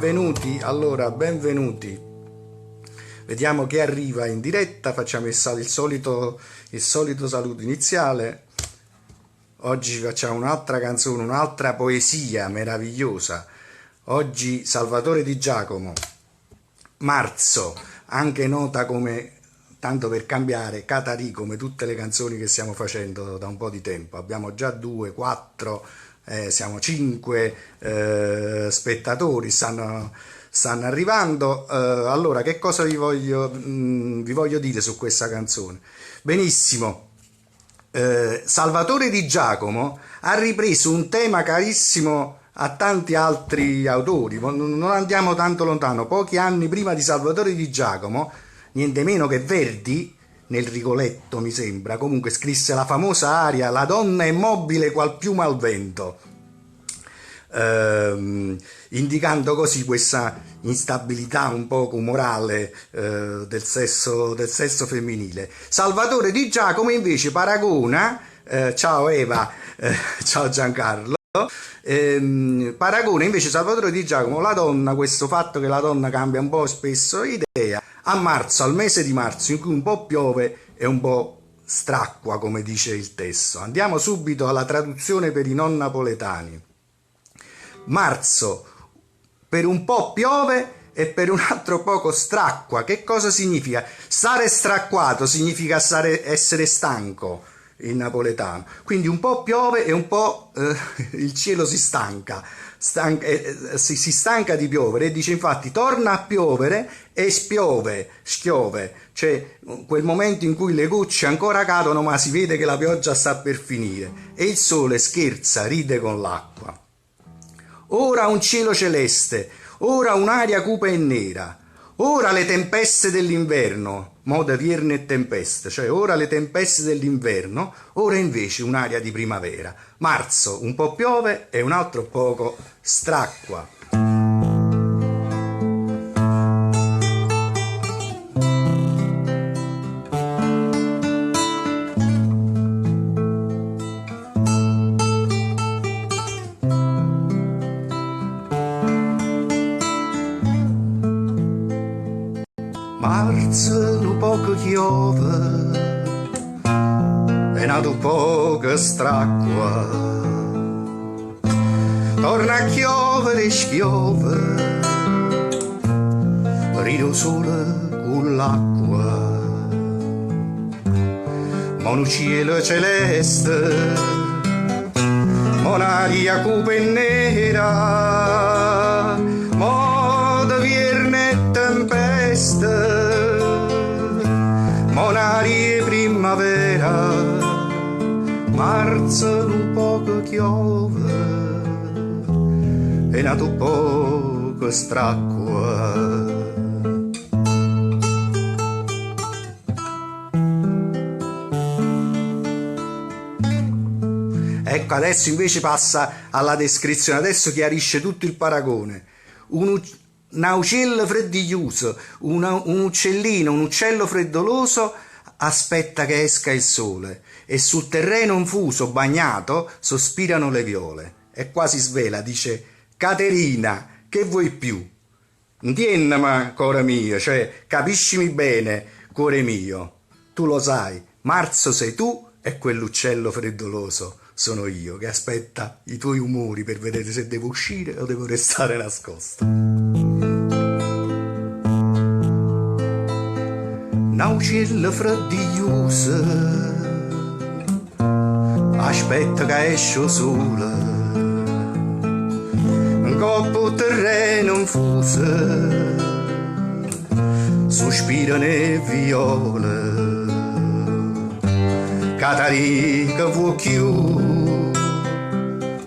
Benvenuti, allora, benvenuti. Vediamo chi arriva in diretta, facciamo il solito saluto iniziale. Oggi facciamo un'altra canzone, un'altra poesia meravigliosa. Oggi Salvatore Di Giacomo, Marzo, anche nota come, tanto per cambiare, Catarì, come tutte le canzoni che stiamo facendo da un po' di tempo. Abbiamo già 2, 4, siamo 5 spettatori, stanno arrivando. Allora, che cosa vi voglio dire su questa canzone? Benissimo. Salvatore Di Giacomo ha ripreso un tema carissimo a tanti altri autori. Non andiamo tanto lontano. Pochi anni prima di Salvatore Di Giacomo, niente meno che Verdi, nel Rigoletto mi sembra, comunque scrisse la famosa aria "La donna è mobile qual piuma al vento", indicando così questa instabilità un poco morale del sesso femminile. Salvatore Di Giacomo invece paragona, ciao Eva, ciao Giancarlo, paragona invece Salvatore Di Giacomo la donna, questo fatto che la donna cambia un po' spesso idea, a marzo, al mese di marzo, in cui un po' piove e un po' stracqua, come dice il testo. Andiamo subito alla traduzione per i non napoletani. Marzo, per un po' piove e per un altro poco stracqua. Che cosa significa? Stare stracquato significa essere stanco in napoletano. Quindi un po' piove e un po' il cielo si stanca. Si stanca di piovere, e dice infatti torna a piovere e schiove, cioè quel momento in cui le gocce ancora cadono ma si vede che la pioggia sta per finire e il sole scherza, ride con l'acqua. Ora un cielo celeste, ora un'aria cupa e nera, ora le tempeste dell'inverno, moda vierne e tempeste, cioè ora le tempeste dell'inverno, ora invece un'aria di primavera. Marzo, un po' piove e un altro poco stracqua. Marzo un poco piove e un poco stracqua, torna a chiovere e schiove, rido sole con l'acqua, ma un cielo celeste, ma un'aria cupa e nera, moda vierne e tempeste, monarie primavera. Marzo un poco piove e nato poco stracqua. Ecco, adesso invece passa alla descrizione, adesso chiarisce tutto il paragone. Un uccello freddiglioso, un uccello freddoloso aspetta che esca il sole e sul terreno infuso, bagnato, sospirano le viole. E quasi svela, dice: Caterina, che vuoi più? Entiennami, cuore mio, cioè capiscimi bene, cuore mio. Tu lo sai, marzo sei tu e quell'uccello freddoloso sono io che aspetta i tuoi umori per vedere se devo uscire o devo restare nascosto. Un uccello freddiglioso aspetta che esce il sole, un coppo terreno infuso sospirano le viole. Catarì che vuoi più,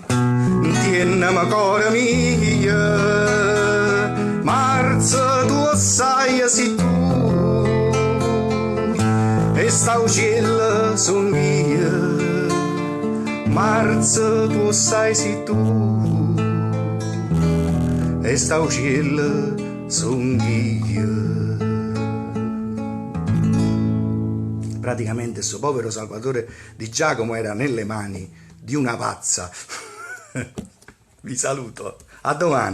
tiennami cuore mio, marzo tu sai sei tu, e sta uccello son io, marzo tu sai sei tu, e sta uccello son io. Praticamente questo povero Salvatore Di Giacomo era nelle mani di una pazza. Vi saluto, a domani.